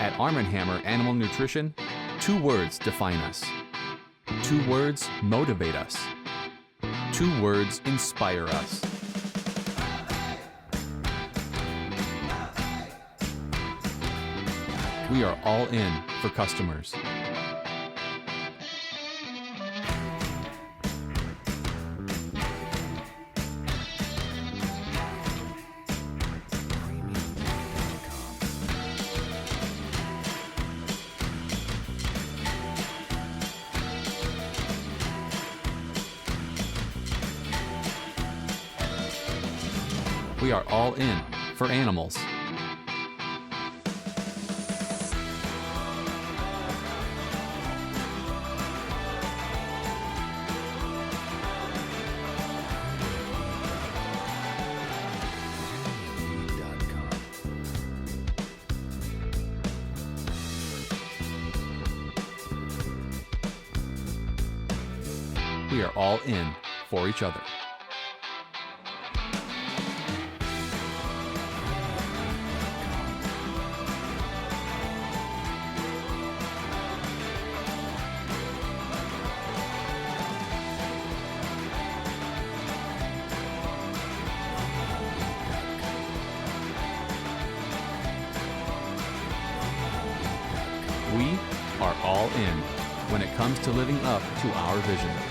At Arm & Hammer Animal Nutrition, 2 words define us. 2 words motivate us. 2 words inspire us. We are all in for customers. We are all in for animals. We are all in for each other. We are all in when it comes to living up to our vision.